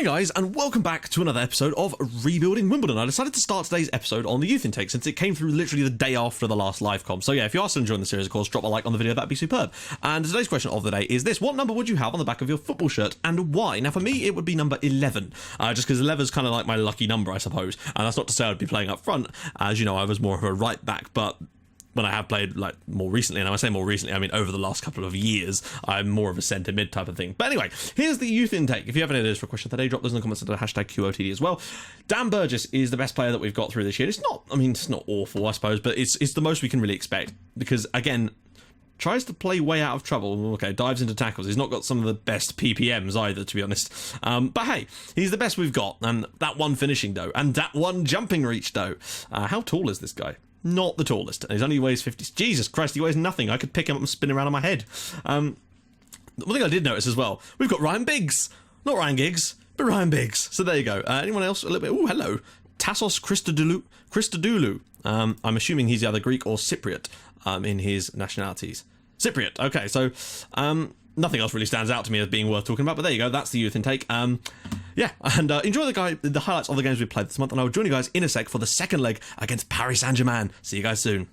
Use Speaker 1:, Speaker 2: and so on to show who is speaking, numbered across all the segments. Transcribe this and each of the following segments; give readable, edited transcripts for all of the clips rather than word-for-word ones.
Speaker 1: Hi guys, and welcome back to another episode of Rebuilding Wimbledon. I decided to start today's episode on the youth intake since it came through literally the day after the last live com. So yeah, if you are still enjoying the series, of course, drop a like on the video, that'd be superb. And today's question of the day is this: what number would you have on the back of your football shirt and why? Now for me, it would be number 11, just because 11 is kind of like my lucky number, I suppose. And that's not to say I'd be playing up front. As you know, I was more of a right back, but when I have played like more recently, and when I say more recently, I mean over the last couple of years, I'm more of a centre mid type of thing. But anyway, here's the youth intake. If you have any ideas for a question today, drop those in the comments under the hashtag QOTD as well. Dan Burgess is the best player that we've got through this year. It's not awful, I suppose, but it's the most we can really expect because, again, tries to play way out of trouble. Okay, dives into tackles. He's not got some of the best PPMs either, to be honest. But hey, he's the best we've got. And that one finishing, though, and that one jumping reach, though. How tall is this guy? Not the tallest. He only weighs 50. Jesus Christ, he weighs nothing. I could pick him up and spin around on my head. One thing I did notice as well, we've got Ryan Biggs. Not Ryan Giggs, but Ryan Biggs. So there you go. Anyone else? A little bit. Oh, hello. Tassos Christodoulou. I'm assuming he's either Greek or Cypriot in his nationalities. Cypriot. Okay, so nothing else really stands out to me as being worth talking about, but there you go. That's the youth intake. Yeah, and enjoy the highlights of the games we've played this month, and I will join you guys in a sec for the second leg against Paris Saint-Germain. See you guys soon.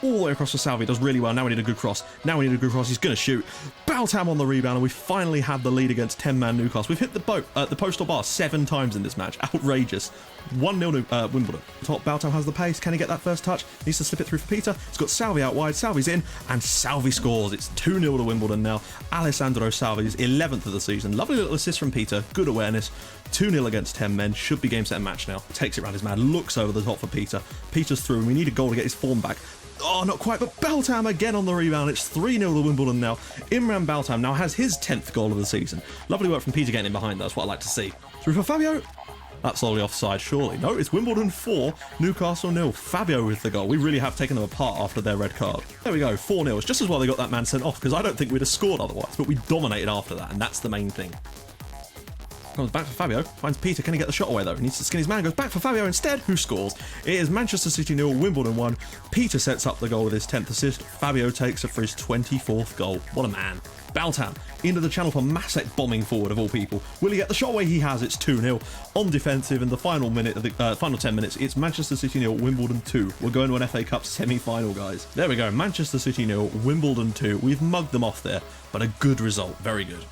Speaker 1: All the way across for Salvi, does really well. Now we need a good cross. He's going to shoot. Baltham on the rebound, and we finally have the lead against 10-man Newcastle. We've hit the postal bar 7 times in this match. Outrageous. 1-0 Wimbledon. Top, Baltham has the pace. Can he get that first touch? Needs to slip it through for Peter. He's got Salvi out wide. Salvi's in, and Salvi scores. It's 2-0 to Wimbledon now. Alessandro Salvi's 11th of the season. Lovely little assist from Peter. Good awareness. 2-0 against 10 men. Should be game, set, and match now. Takes it round his man. Looks over the top for Peter. Peter's through, and we need a goal to get his form back. Oh, not quite, but Baltham again on the rebound. It's 3-0 to Wimbledon now. Imran Baltham now has his 10th goal of the season. Lovely work from Peter getting in behind. That's what I like to see. Through for Fabio. That's slowly offside, surely. No, it's Wimbledon 4, Newcastle 0. Fabio with the goal. We really have taken them apart after their red card. There we go, 4-0. It's just as well they got that man sent off, because I don't think we'd have scored otherwise, but we dominated after that, and that's the main thing. Comes back for Fabio, finds Peter. Can he get the shot away though? He needs to skin his man, goes back for Fabio instead. Who scores? It is Manchester City 0, Wimbledon 1. Peter sets up the goal with his 10th assist. Fabio takes it for his 24th goal. What a man. Baltham into the channel for Masek, bombing forward of all people. Will he get the shot away? He has. It's 2-0 on defensive in the final minute of the final 10 minutes. It's Manchester City 0, Wimbledon 2. We're going to an FA Cup semi-final, guys. There we go. Manchester City 0, Wimbledon 2. We've mugged them off there, but a good result. Very good.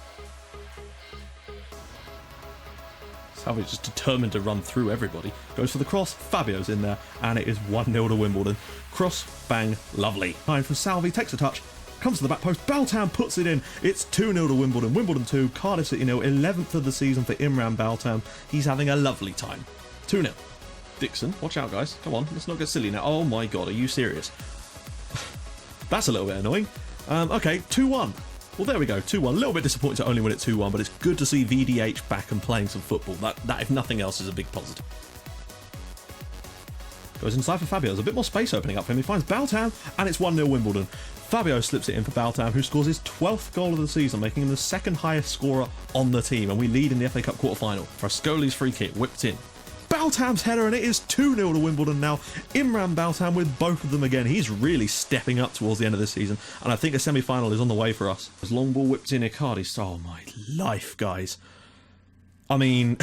Speaker 1: Salvi's just determined to run through everybody. Goes for the cross. Fabio's in there, and it is 1-0 to Wimbledon. Cross, bang, lovely. Time from Salvi, takes a touch, comes to the back post. Baltham puts it in. It's 2-0 to Wimbledon. Wimbledon 2, Cardiff City 0. 11th of the season for Imran Baltham. He's having a lovely time. 2-0. Dixon, watch out, guys. Come on, let's not get silly now. Oh my god, are you serious? That's a little bit annoying. Okay, 2-1. Well, there we go, 2-1. A little bit disappointed to only win it 2-1, but it's good to see VDH back and playing some football. That, if nothing else, is a big positive. Goes inside for Fabio. There's a bit more space opening up for him. He finds Baltham, and it's 1-0 Wimbledon. Fabio slips it in for Baltham, who scores his 12th goal of the season, making him the second highest scorer on the team, and we lead in the FA Cup quarter-final. Frascoli's free kick, whipped in. Baltham's header, and it is 2-0 to Wimbledon now. Imran Baltham with both of them again. He's really stepping up towards the end of this season, and I think a semi-final is on the way for us. As long ball whipped in, Icardi. Oh my life, guys. I mean,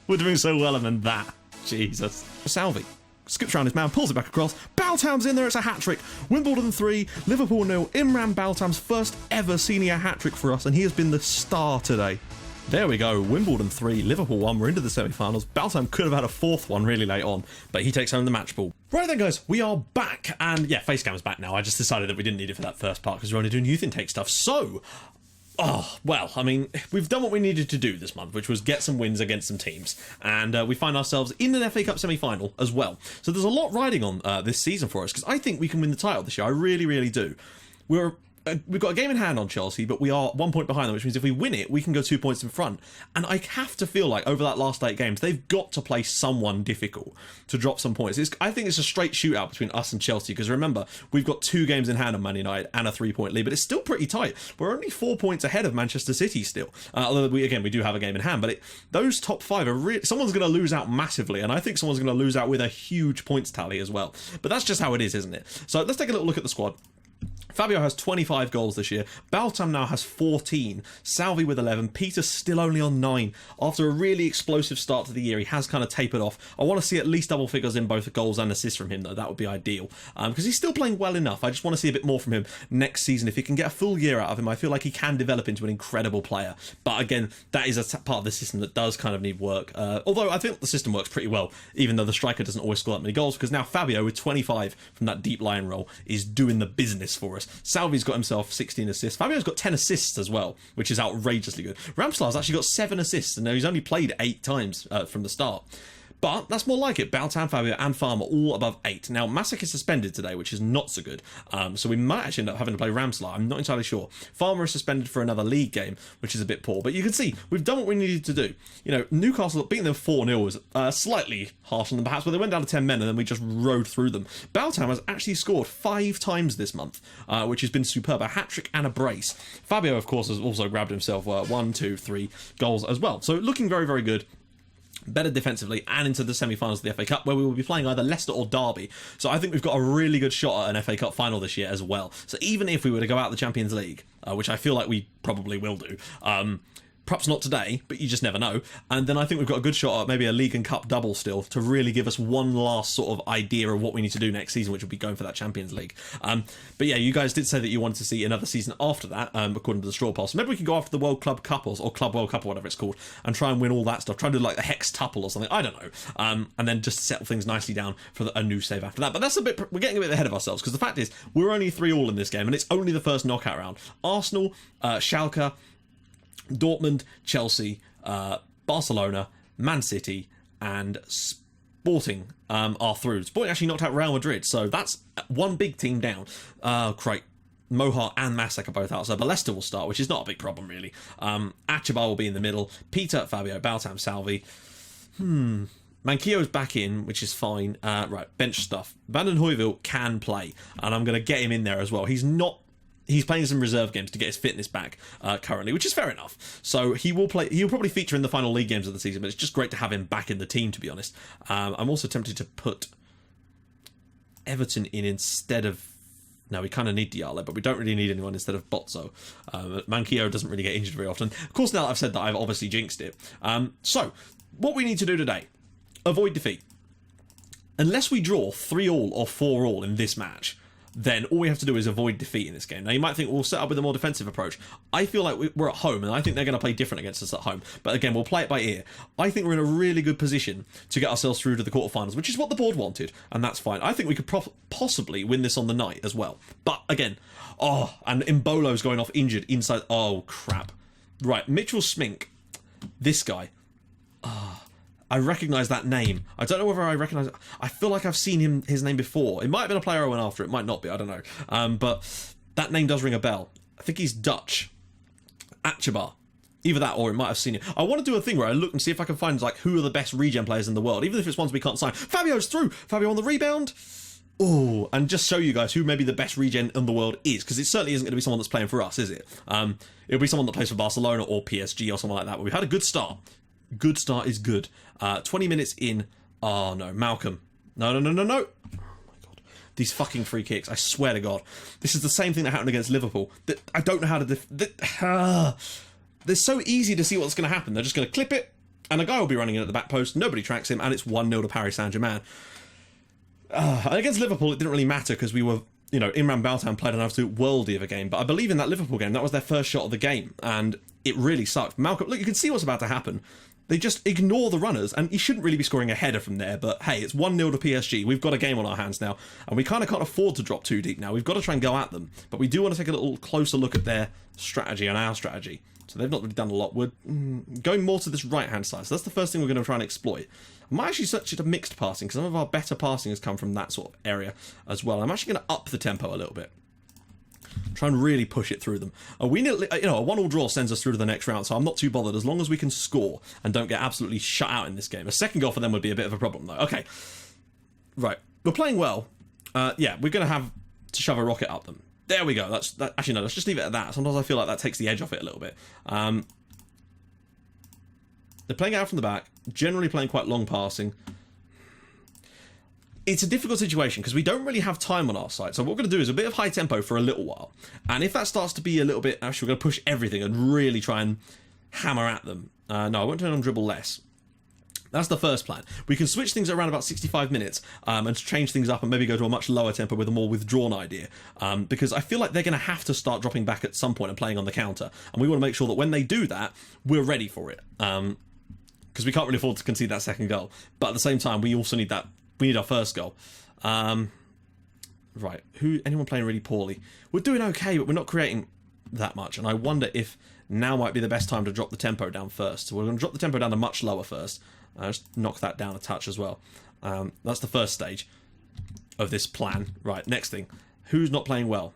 Speaker 1: we're doing so well, and then that. Jesus. Salvi skips around his man, pulls it back across. Baltham's in there, it's a hat-trick. Wimbledon 3, Liverpool 0. Imran Baltham's first ever senior hat-trick for us, and he has been the star today. There we go, Wimbledon 3, Liverpool 1, we're into the semi-finals. Baltham could have had a 4th one really late on, but he takes home the match ball. Right then guys, we are back, and yeah, Facecam's back now. I just decided that we didn't need it for that first part because we're only doing youth intake stuff. So, well, I mean, we've done what we needed to do this month, which was get some wins against some teams, and we find ourselves in an FA Cup semi-final as well. So there's a lot riding on this season for us, because I think we can win the title this year. I really, really do. We've got a game in hand on Chelsea, but we are 1 point behind them, which means if we win it, we can go 2 points in front. And I have to feel like over that last 8 games, they've got to play someone difficult to drop some points. I think it's a straight shootout between us and Chelsea, because remember, we've got 2 games in hand on Man United and a 3-point lead, but it's still pretty tight. We're only 4 points ahead of Manchester City still. Although, we do have a game in hand, but those top 5 are someone's going to lose out massively, and I think someone's going to lose out with a huge points tally as well. But that's just how it is, isn't it? So let's take a little look at the squad. Fabio has 25 goals this year. Baltham now has 14. Salvi with 11. Peter's still only on 9. After a really explosive start to the year, he has kind of tapered off. I want to see at least double figures in both goals and assists from him, though. That would be ideal. Because he's still playing well enough. I just want to see a bit more from him next season. If he can get a full year out of him, I feel like he can develop into an incredible player. But again, that is a part of the system that does kind of need work. Although I think the system works pretty well, even though the striker doesn't always score that many goals, because now Fabio, with 25 from that deep line role, is doing the business for us. Salvi's got himself 16 assists. Fabio's got 10 assists as well, which is outrageously good. Ramslar's actually got 7 assists, and he's only played 8 times from the start. But that's more like it. Baltham, Fabio and Farmer all above 8. Now, Masak is suspended today, which is not so good. So we might actually end up having to play Ramslar. I'm not entirely sure. Farmer is suspended for another league game, which is a bit poor. But you can see, we've done what we needed to do. You know, Newcastle beating them 4-0 was slightly harsh on them, perhaps, but they went down to 10 men and then we just rode through them. Baltham has actually scored 5 times this month, which has been superb. A hat-trick and a brace. Fabio, of course, has also grabbed himself 1, 2, 3 goals as well. So looking very, very good. Better defensively and into the semi-finals of the FA Cup, where we will be playing either Leicester or Derby. So I think we've got a really good shot at an FA Cup final this year as well. So even if we were to go out the Champions League, which I feel like we probably will do, perhaps not today, but you just never know. And then I think we've got a good shot at maybe a League and Cup double still to really give us one last sort of idea of what we need to do next season, which will be going for that Champions League. But yeah, you guys did say that you wanted to see another season after that, according to the straw poll. So maybe we can go after the World Club Couples or Club World Cup or whatever it's called and try and win all that stuff. Try and do like the Hex Tuple or something. I don't know. And then just settle things nicely down for a new save after that. But that's we're getting a bit ahead of ourselves, because the fact is we're only 3-3 in this game and it's only the first knockout round. Arsenal, Schalke, Dortmund, Chelsea, Barcelona, Man City, and Sporting are through. Sporting actually knocked out Real Madrid, so that's one big team down. Great. Mohar and Masak are both out, so Leicester will start, which is not a big problem, really. Achabar will be in the middle. Peter, Fabio, Baltham, Salvi. Manquillo's back in, which is fine. Right, bench stuff. Van den Hooijdonk can play, and I'm going to get him in there as well. He's playing some reserve games to get his fitness back currently, which is fair enough. So he will play. He'll probably feature in the final league games of the season, but it's just great to have him back in the team, to be honest. I'm also tempted to put Everton in instead of... No, we kind of need Diallo, but we don't really need anyone instead of Bozzo. Manquillo doesn't really get injured very often. Of course, now that I've said that, I've obviously jinxed it. So, what we need to do today, avoid defeat. Unless we draw 3-3 or 4-4 in this match, then all we have to do is avoid defeat in this game. Now, you might think we'll set up with a more defensive approach. I feel like we're at home, and I think they're going to play different against us at home. But again, we'll play it by ear. I think we're in a really good position to get ourselves through to the quarterfinals, which is what the board wanted, and that's fine. I think we could possibly win this on the night as well. But again, and Mbolo's going off injured inside. Oh, crap. Right, Mitchell Smink, this guy. I recognise that name. I don't know whether I recognise... I feel like I've seen his name before. It might have been a player I went after. It might not be. I don't know. But that name does ring a bell. I think he's Dutch. Achabar. Either that or it might have seen it. I want to do a thing where I look and see if I can find like who are the best regen players in the world, even if it's ones we can't sign. Fabio's through. Fabio on the rebound. Oh, and just show you guys who maybe the best regen in the world is, because it certainly isn't going to be someone that's playing for us, is it? It'll be someone that plays for Barcelona or PSG or something like that. But we've had a good start. Good start is good. 20 minutes in. Oh, no. Malcolm. No. Oh, my God. These fucking free kicks. I swear to God. This is the same thing that happened against Liverpool. I don't know how to... They're so easy to see what's going to happen. They're just going to clip it, and a guy will be running in at the back post. Nobody tracks him, and it's 1-0 to Paris Saint-Germain. Against Liverpool, it didn't really matter because we were... You know, Imran Baltam played an absolute worldie of a game, but I believe in that Liverpool game, that was their first shot of the game, and it really sucked. Malcolm, look, you can see what's about to happen. They just ignore the runners, and you shouldn't really be scoring a header from there, but hey, it's 1-0 to PSG. We've got a game on our hands now, and we kind of can't afford to drop too deep now. We've got to try and go at them, but we do want to take a little closer look at their strategy and our strategy. So they've not really done a lot. We're going more to this right-hand side, so that's the first thing we're going to try and exploit. I might actually switch it to mixed passing, because some of our better passing has come from that sort of area as well. I'm actually going to up the tempo a little bit. Try and really push it through them. A 1-1 draw sends us through to the next round, so I'm not too bothered as long as we can score and don't get absolutely shut out in this game. A second goal for them would be a bit of a problem, though. Okay. Right. We're playing well. Yeah, we're going to have to shove a rocket up them. There we go. Actually, no, let's just leave it at that. Sometimes I feel like that takes the edge off it a little bit. They're playing out from the back, generally playing quite long passing. it's a difficult situation because we don't really have time on our side. So what we're going to do is a bit of high tempo for a little while. And if that starts to be a little bit, actually, we're going to push everything and really try and hammer at them. No, I won't turn on dribble less. That's the first plan. We can switch things around about 65 minutes and change things up and maybe go to a much lower tempo with a more withdrawn idea. Because I feel like they're going to have to start dropping back at some point and playing on the counter. And we want to make sure that when they do that, we're ready for it. Because we can't really afford to concede that second goal. But at the same time, we also need that. We need our first goal. Right. Anyone playing really poorly? We're doing okay, but we're not creating that much. And I wonder if now might be the best time to drop the tempo down first. So we're going to drop the tempo down to much lower first. Just knock that down a touch as well. That's the first stage of this plan. Right, next thing. Who's not playing well?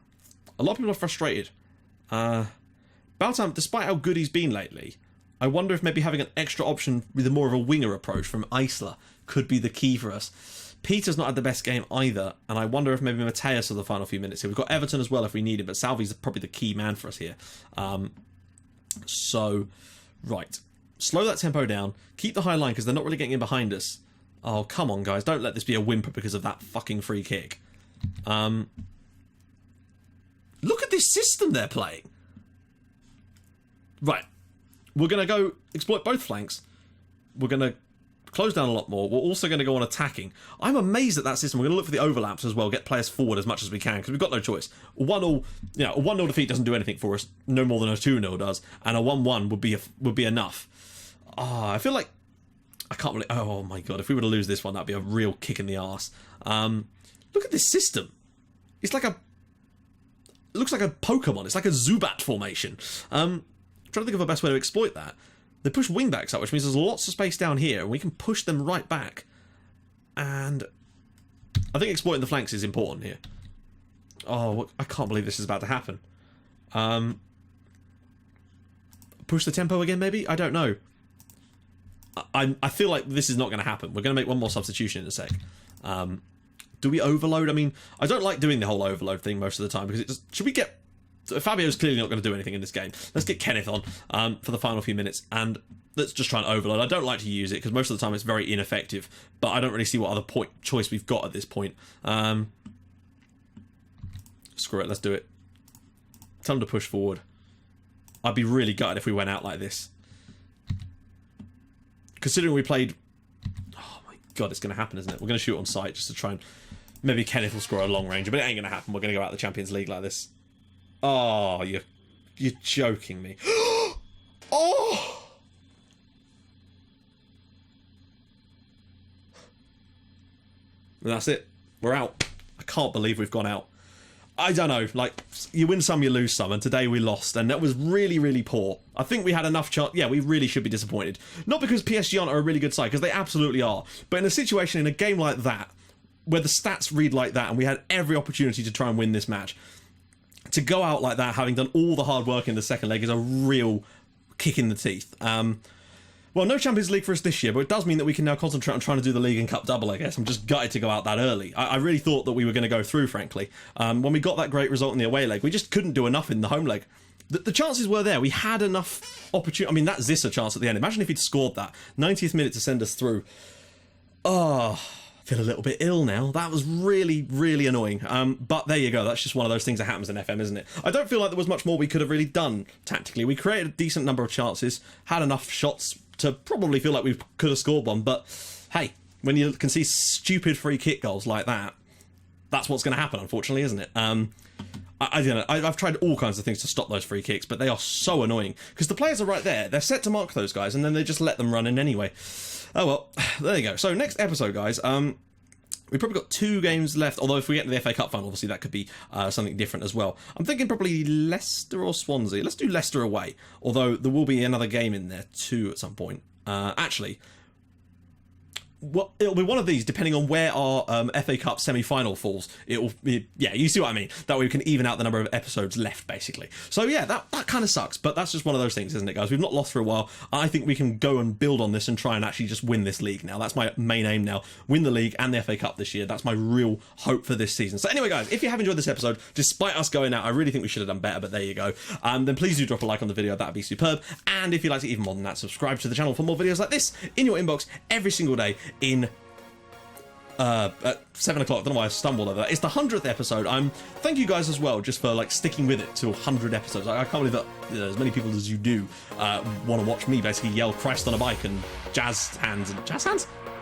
Speaker 1: A lot of people are frustrated. Baltham, despite how good he's been lately, I wonder if maybe having an extra option with more of a winger approach from Isla could be the key for us. Peter's not had the best game either, and I wonder if maybe Mateus for the final few minutes here. We've got Everton as well if we need him, but Salvi's probably the key man for us here. Right. Slow that tempo down. Keep the high line because they're not really getting in behind us. Oh, come on, guys. Don't let this be a whimper because of that fucking free kick. Look at this system they're playing. Right. We're going to go exploit both flanks. We're going to close down a lot more. We're also going to go on attacking. I'm amazed at that system. We're going to look for the overlaps as well, get players forward as much as we can, because we've got no choice. A 1-0, you know, a 1-0 defeat doesn't do anything for us, no more than a 2-0 does, and a 1-1 would be enough. I feel like I can't really. Oh my god! If we were to lose this one, that'd be a real kick in the arse. Look at this system. It's like it looks like a Pokemon. It's like a Zubat formation. Trying to think of a best way to exploit that. They push wingbacks up, which means there's lots of space down here, and we can push them right back. And I think exploiting the flanks is important here. Oh, I can't believe this is about to happen. Push the tempo again, maybe? I don't know. I feel like this is not going to happen. We're going to make one more substitution in a sec. Do we overload? I mean, I don't like doing the whole overload thing most of the time, because it just... Should we get... Fabio's clearly not going to do anything in this game. Let's get Kenneth on for the final few minutes, and let's just try and overload. I don't like to use it because most of the time it's very ineffective, but I don't really see what other choice we've got at this point. Screw it, let's do it. Tell them to push forward. I'd be really gutted if we went out like this. Considering we played... Oh my god, it's going to happen, isn't it? We're going to shoot on sight just to try and... Maybe Kenneth will score a long range, but it ain't going to happen. We're going to go out the Champions League like this. Oh, you're joking me. Oh! And that's it. We're out. I can't believe we've gone out. I don't know, like, you win some, you lose some, and today we lost, and that was really, really poor. I think we had enough chance. Yeah, we really should be disappointed. Not because PSG aren't a really good side, because they absolutely are, but in a situation, in a game like that, where the stats read like that, and we had every opportunity to try and win this match, to go out like that, having done all the hard work in the second leg, is a real kick in the teeth. Well, no Champions League for us this year, but it does mean that we can now concentrate on trying to do the League and Cup double, I guess. I'm just gutted to go out that early. I really thought that we were going to go through, frankly. When we got that great result in the away leg, we just couldn't do enough in the home leg. The chances were there. We had enough opportunity. I mean, that Zissa chance at the end. Imagine if he'd scored that. 90th minute to send us through. Oh... I feel a little bit ill now. That was really, really annoying. But there you go. That's just one of those things that happens in FM, isn't it? I don't feel like there was much more we could have really done tactically. We created a decent number of chances, had enough shots to probably feel like we could have scored one. But hey, when you can see stupid free kick goals like that, that's what's going to happen, unfortunately, isn't it? I don't know. I've tried all kinds of things to stop those free kicks, but they are so annoying because the players are right there. They're set to mark those guys, and then they just let them run in anyway. Oh well, there you go. So next episode, guys, we've probably got 2 games left, although if we get to the FA Cup final, obviously that could be something different as well. I'm thinking probably Leicester or Swansea. Let's do Leicester away, although there will be another game in there too at some point. Actually, it'll be one of these, depending on where our FA Cup semi-final falls. It'll be, yeah, you see what I mean. That way we can even out the number of episodes left, basically. So yeah, that kind of sucks, but that's just one of those things, isn't it, guys? We've not lost for a while. I think we can go and build on this and try and actually just win this league now. That's my main aim now. Win the league and the FA Cup this year. That's my real hope for this season. So anyway, guys, if you have enjoyed this episode, despite us going out, I really think we should have done better, but there you go. Then please do drop a like on the video. That'd be superb. And if you'd like it even more than that, subscribe to the channel for more videos like this in your inbox every single day in at 7 o'clock. I don't know why I stumbled over that. It's the 100th episode. Thank you guys as well, just for like sticking with it to 100 episodes. I can't believe that as many people as you do want to watch me basically yell Christ on a bike and jazz hands,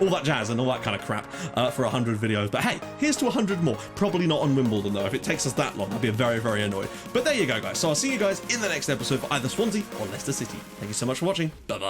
Speaker 1: all that jazz and all that kind of crap for 100 videos. But hey, here's to 100 more. Probably not on Wimbledon though. If it takes us that long, I'd be very, very annoyed. But there you go, guys. So I'll see you guys in the next episode for either Swansea or Leicester City. Thank you so much for watching. Bye bye.